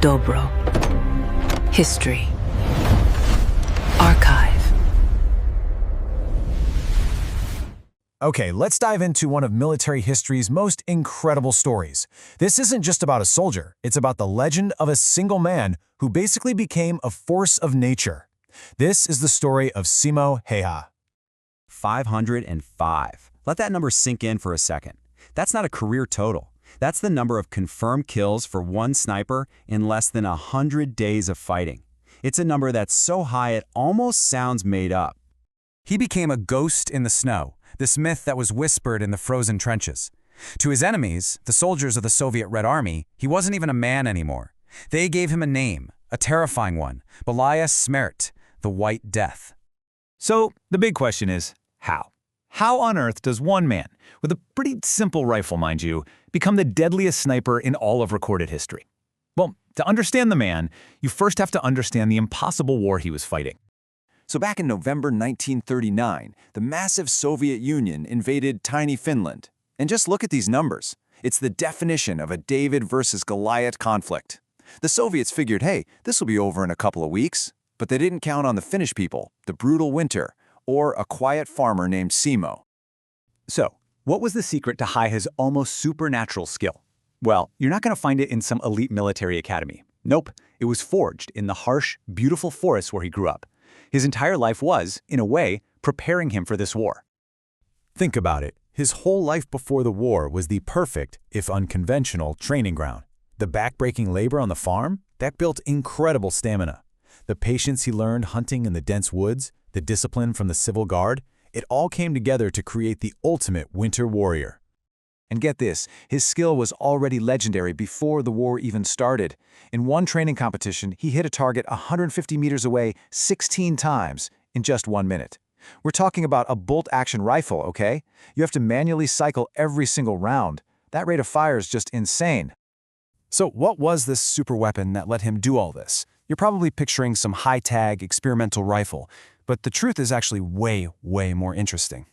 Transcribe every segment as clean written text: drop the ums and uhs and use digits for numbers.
Dobro. History. Archive. Okay, let's dive into one of military history's most incredible stories. This isn't just about a soldier, it's about the legend of a single man who basically became a force of nature. This is the story of Simo Häyhä. 505. Let that number sink in for a second. That's not a career total. That's the number of confirmed kills for one sniper in less than 100 days of fighting. It's a number that's so high it almost sounds made up. He became a ghost in the snow, this myth that was whispered in the frozen trenches. To his enemies, the soldiers of the Soviet Red Army, he wasn't even a man anymore. They gave him a name, a terrifying one, deadliest, the White Death. So the big question is, how? How on earth does one man, with a pretty simple rifle mind you, become the deadliest sniper in all of recorded history? Well, to understand the man, you first have to understand the impossible war he was fighting. So back in November 1939, the massive Soviet Union invaded tiny Finland. And just look at these numbers. It's the definition of a David versus Goliath conflict. The Soviets figured, hey, this will be over in a couple of weeks. But they didn't count on the Finnish people, the brutal winter, or a quiet farmer named Simo. So, what was the secret to Häyhä's almost supernatural skill? Well, you're not going to find it in some elite military academy. Nope, it was forged in the harsh, beautiful forests where he grew up. His entire life was, in a way, preparing him for this war. Think about it. His whole life before the war was the perfect, if unconventional, training ground. The back-breaking labor on the farm, that built incredible stamina. The patience he learned hunting in the dense woods, the discipline from the civil guard, it all came together to create the ultimate winter warrior. And get this, his skill was already legendary before the war even started. In one training competition, he hit a target 150 meters away 16 times in just 1 minute. We're talking about a bolt-action rifle, okay? You have to manually cycle every single round. That rate of fire is just insane. So what was this super weapon that let him do all this? You're probably picturing some high-tag experimental rifle, but the truth is actually way more interesting.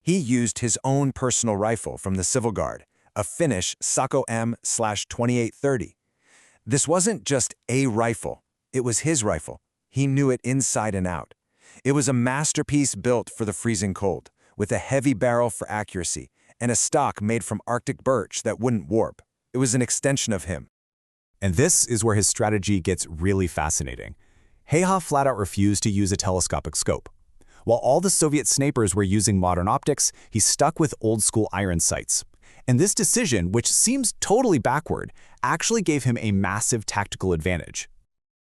He used his own personal rifle from the Civil Guard, a Finnish Sako M/2830. This wasn't just a rifle, it was his rifle. He knew it inside and out. It was a masterpiece built for the freezing cold, with a heavy barrel for accuracy, and a stock made from Arctic birch that wouldn't warp. It was an extension of him. And this is where his strategy gets really fascinating. Häyhä flat out refused to use a telescopic scope. While all the Soviet snipers were using modern optics, he stuck with old-school iron sights. And this decision, which seems totally backward, actually gave him a massive tactical advantage.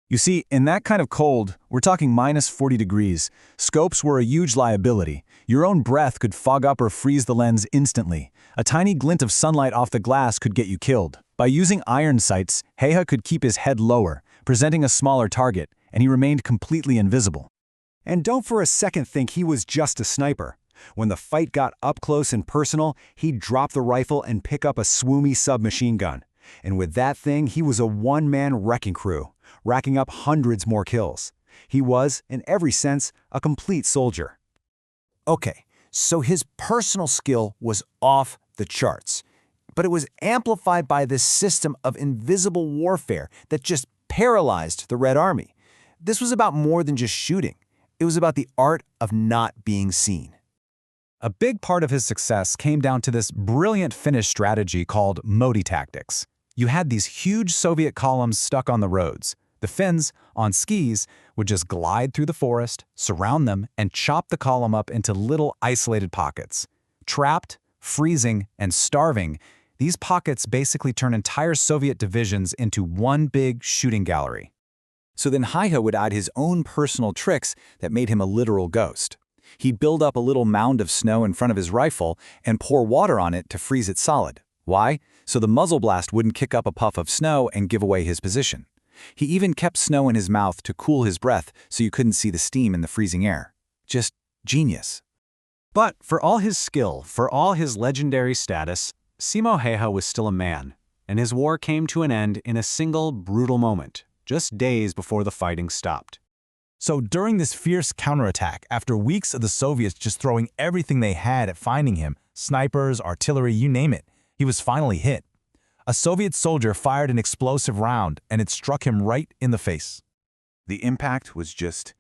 You see, in that kind of cold, we're talking minus 40 degrees, scopes were a huge liability. Your own breath could fog up or freeze the lens instantly. A tiny glint of sunlight off the glass could get you killed. By using iron sights, Häyhä could keep his head lower, presenting a smaller target, and he remained completely invisible. And don't for a second think he was just a sniper. When the fight got up close and personal, he'd drop the rifle and pick up a swoomy submachine gun. And with that thing, he was a one-man wrecking crew, racking up hundreds more kills. He was, in every sense, a complete soldier. Okay, so his personal skill was off the charts. But it was amplified by this system of invisible warfare that just paralyzed the Red Army. This was about more than just shooting. It was about the art of not being seen. A big part of his success came down to this brilliant Finnish strategy called Modi tactics. You had these huge Soviet columns stuck on the roads. The Finns, on skis, would just glide through the forest, surround them, and chop the column up into little isolated pockets. Trapped, freezing, and starving, these pockets basically turn entire Soviet divisions into one big shooting gallery. So then Häyhä would add his own personal tricks that made him a literal ghost. He'd build up a little mound of snow in front of his rifle and pour water on it to freeze it solid. Why? So the muzzle blast wouldn't kick up a puff of snow and give away his position. He even kept snow in his mouth to cool his breath so you couldn't see the steam in the freezing air. Just genius. But for all his skill, for all his legendary status, Simo Häyhä was still a man, and his war came to an end in a single brutal moment, just days before the fighting stopped. So during this fierce counterattack, after weeks of the Soviets just throwing everything they had at finding him, snipers, artillery, you name it, he was finally hit. A Soviet soldier fired an explosive round, and it struck him right in the face. The impact was just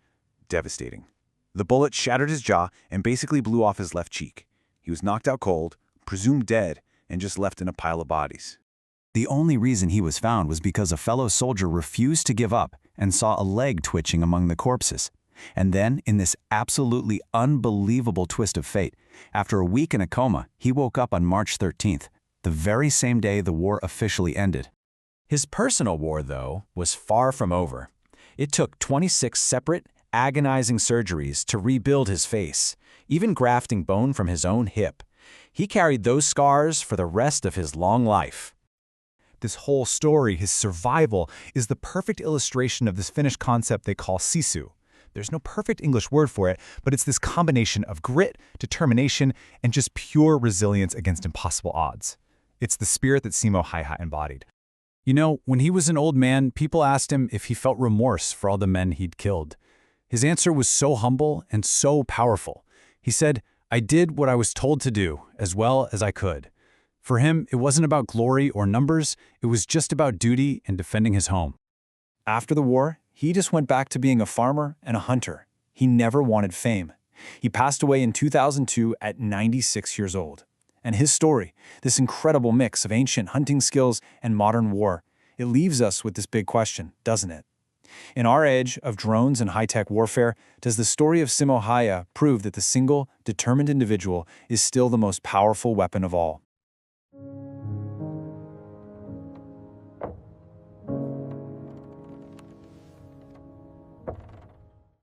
devastating. The bullet shattered his jaw and basically blew off his left cheek. He was knocked out cold, presumed dead, and just left in a pile of bodies. The only reason he was found was because a fellow soldier refused to give up and saw a leg twitching among the corpses. And then, in this absolutely unbelievable twist of fate, after a week in a coma, he woke up on March 13th, the very same day the war officially ended. His personal war, though, was far from over. It took 26 separate, agonizing surgeries to rebuild his face, even grafting bone from his own hip. He carried those scars for the rest of his long life. This whole story, his survival, is the perfect illustration of this Finnish concept they call sisu. There's no perfect English word for it, but it's this combination of grit, determination, and just pure resilience against impossible odds. It's the spirit that Simo Häyhä embodied. You know, when he was an old man, people asked him if he felt remorse for all the men he'd killed. His answer was so humble and so powerful. He said, "I did what I was told to do, as well as I could." For him, it wasn't about glory or numbers, it was just about duty and defending his home. After the war, he just went back to being a farmer and a hunter. He never wanted fame. He passed away in 2002 at 96 years old. And his story, this incredible mix of ancient hunting skills and modern war, it leaves us with this big question, doesn't it? In our age of drones and high-tech warfare, does the story of Simo Häyhä prove that the single, determined individual is still the most powerful weapon of all?